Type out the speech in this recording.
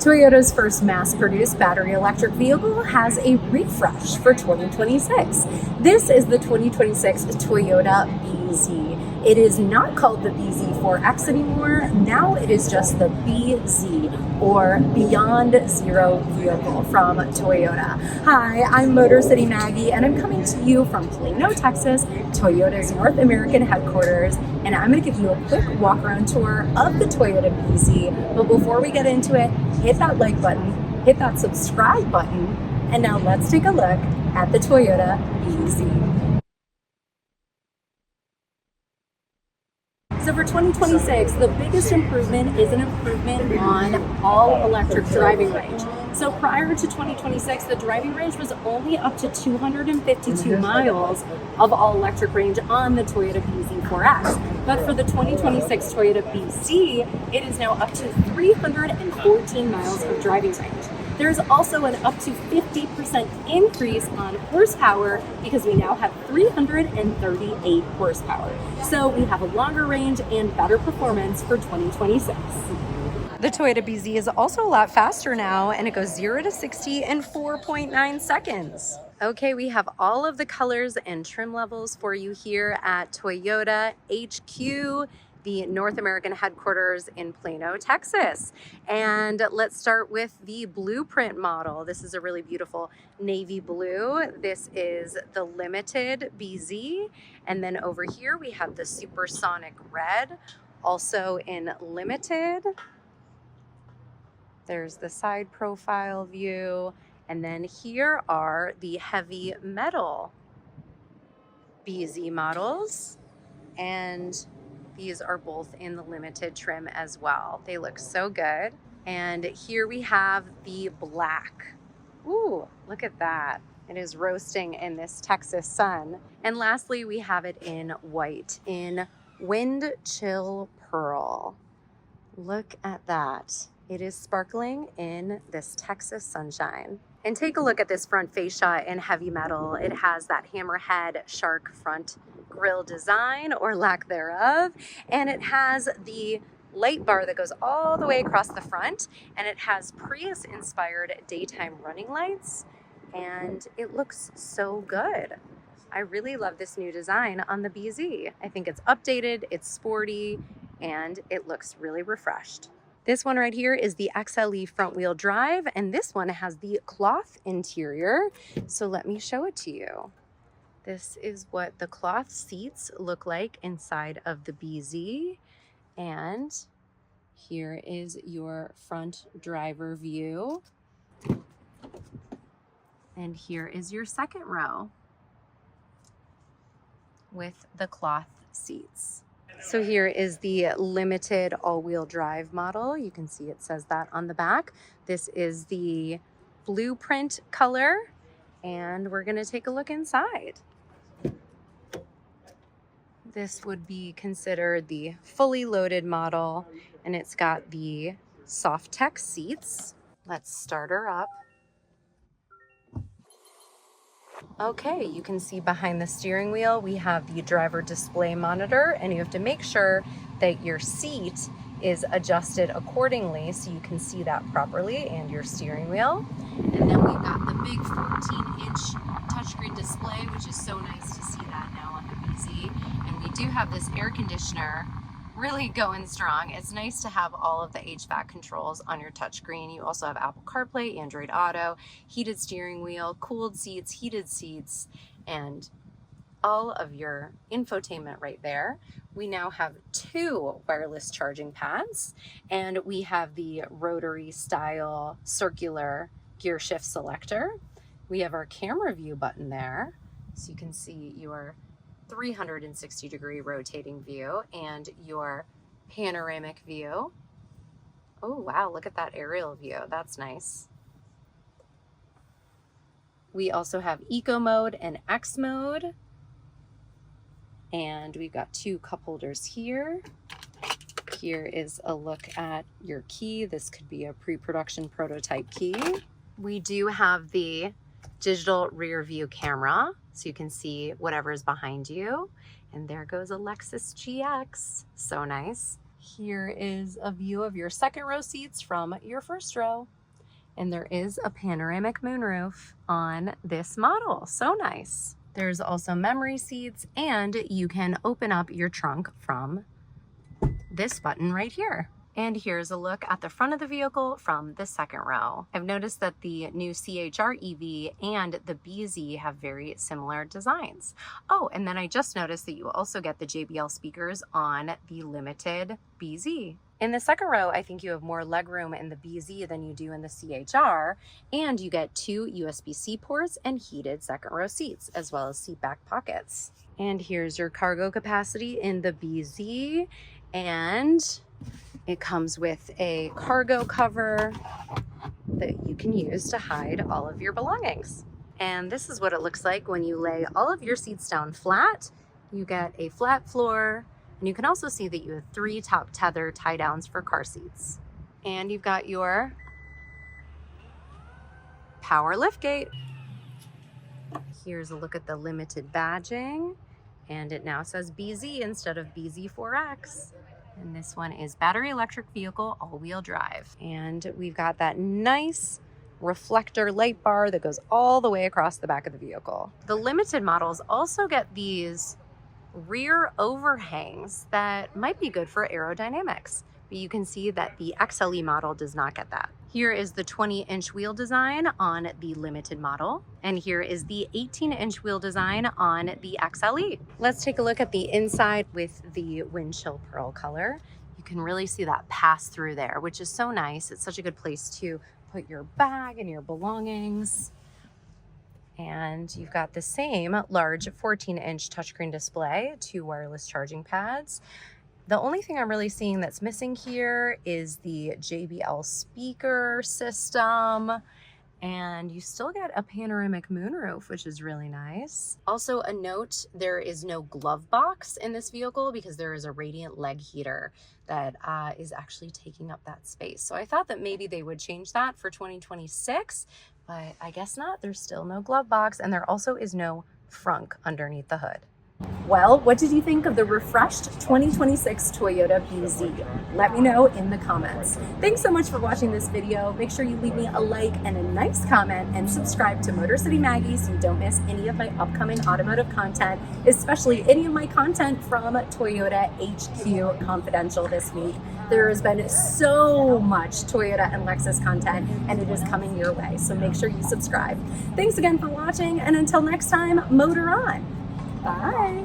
Toyota's first mass-produced battery electric vehicle has a refresh for 2026. This is the 2026 Toyota BZ. It is not called the BZ4X anymore. Now it is just the BZ, or Beyond Zero vehicle from Toyota. Hi, I'm Motor City Maggie, and I'm coming to you from Plano, Texas, Toyota's North American headquarters, and I'm going to give you a quick walk-around tour of the Toyota BZ. But before we get into it, hit that like button, hit that subscribe button, and now let's take a look at the Toyota BZ. So for 2026, the biggest improvement is an improvement on all-electric driving range. So prior to 2026, the driving range was only up to 252 miles of all-electric range on the Toyota BZ4X. But for the 2026 Toyota BZ, it is now up to 314 miles of driving range. There's also an up to 50% increase on horsepower because we now have 338 horsepower. So we have a longer range and better performance for 2026. The Toyota BZ is also a lot faster now, and it goes 0 to 60 in 4.9 seconds. Okay, we have all of the colors and trim levels for you here at Toyota HQ, the North American headquarters in Plano, Texas. And let's start with the blueprint model. This is a really beautiful navy blue. This is the limited BZ. And then over here we have the supersonic red, also in limited. There's the side profile view. And then here are the heavy metal BZ models. And these are both in the limited trim as well. They look so good. And here we have the black. Ooh, look at that. It is roasting in this Texas sun. And lastly, we have it in white, in wind chill pearl. Look at that. It is sparkling in this Texas sunshine. And take a look at this front fascia in heavy metal. It has that hammerhead shark front grille design, or lack thereof. And it has the light bar that goes all the way across the front. And it has Prius-inspired daytime running lights. And it looks so good. I really love this new design on the BZ. I think it's updated, it's sporty, and it looks really refreshed. This one right here is the XLE front wheel drive, and this one has the cloth interior. So let me show it to you. This is what the cloth seats look like inside of the BZ. And here is your front driver view. And here is your second row with the cloth seats. So here is the limited all-wheel drive model. You can see it says that on the back. This is the blueprint color, and we're gonna take a look inside. This would be considered the fully loaded model, and it's got the Softex seats. Let's start her up. Okay, you can see behind the steering wheel, we have the driver display monitor, and you have to make sure that your seat is adjusted accordingly so you can see that properly, and your steering wheel. And then we've got the big 14-inch touchscreen display, which is so nice to see that now on the BZ. And we do have this air conditioner really going strong. It's nice to have all of the HVAC controls on your touchscreen. You also have Apple CarPlay, Android Auto, heated steering wheel, cooled seats, heated seats, and all of your infotainment right there. We now have 2 wireless charging pads, and we have the rotary style circular gear shift selector. We have our camera view button there, so you can see your 360-degree rotating view and your panoramic view. Oh wow, look at that aerial view. That's nice. We also have Eco mode and X mode. And we've got 2 cup holders here. Here is a look at your key. This could be a pre-production prototype key. We do have the digital rear view camera, so you can see whatever is behind you. And there goes a Lexus GX. So nice. Here is a view of your second row seats from your first row. And there is a panoramic moonroof on this model. So nice. There's also memory seats, and you can open up your trunk from this button right here. And here's a look at the front of the vehicle from the second row. I've noticed that the new CHR EV and the BZ have very similar designs. Oh, and then I just noticed that you also get the JBL speakers on the limited BZ. In the second row, I think you have more legroom in the BZ than you do in the CHR, and you get 2 USB-C ports and heated second row seats, as well as seat back pockets. And here's your cargo capacity in the BZ, and it comes with a cargo cover that you can use to hide all of your belongings. And this is what it looks like when you lay all of your seats down flat. You get a flat floor, and you can also see that you have 3 top tether tie downs for car seats. And you've got your power liftgate. Here's a look at the limited badging, and it now says BZ instead of BZ4X. And this one is battery electric vehicle, all-wheel drive. And we've got that nice reflector light bar that goes all the way across the back of the vehicle. The limited models also get these rear overhangs that might be good for aerodynamics, but you can see that the XLE model does not get that. Here is the 20-inch wheel design on the limited model, and here is the 18-inch wheel design on the XLE. Let's take a look at the inside with the windshield pearl color. You can really see that pass through there, which is so nice. It's such a good place to put your bag and your belongings. And you've got the same large 14-inch touchscreen display, 2 wireless charging pads. The only thing I'm really seeing that's missing here is the JBL speaker system, and you still get a panoramic moonroof, which is really nice. Also a note, there is no glove box in this vehicle because there is a radiant leg heater that is actually taking up that space. So I thought that maybe they would change that for 2026, but I guess not. There's still no glove box, and there also is no frunk underneath the hood. Well, what did you think of the refreshed 2026 Toyota BZ? Let me know in the comments. Thanks so much for watching this video. Make sure you leave me a like and a nice comment, and subscribe to Motor City Maggie so you don't miss any of my upcoming automotive content, especially any of my content from Toyota HQ Confidential this week. There has been so much Toyota and Lexus content, and it is coming your way, so make sure you subscribe. Thanks again for watching, and until next time, motor on. Bye.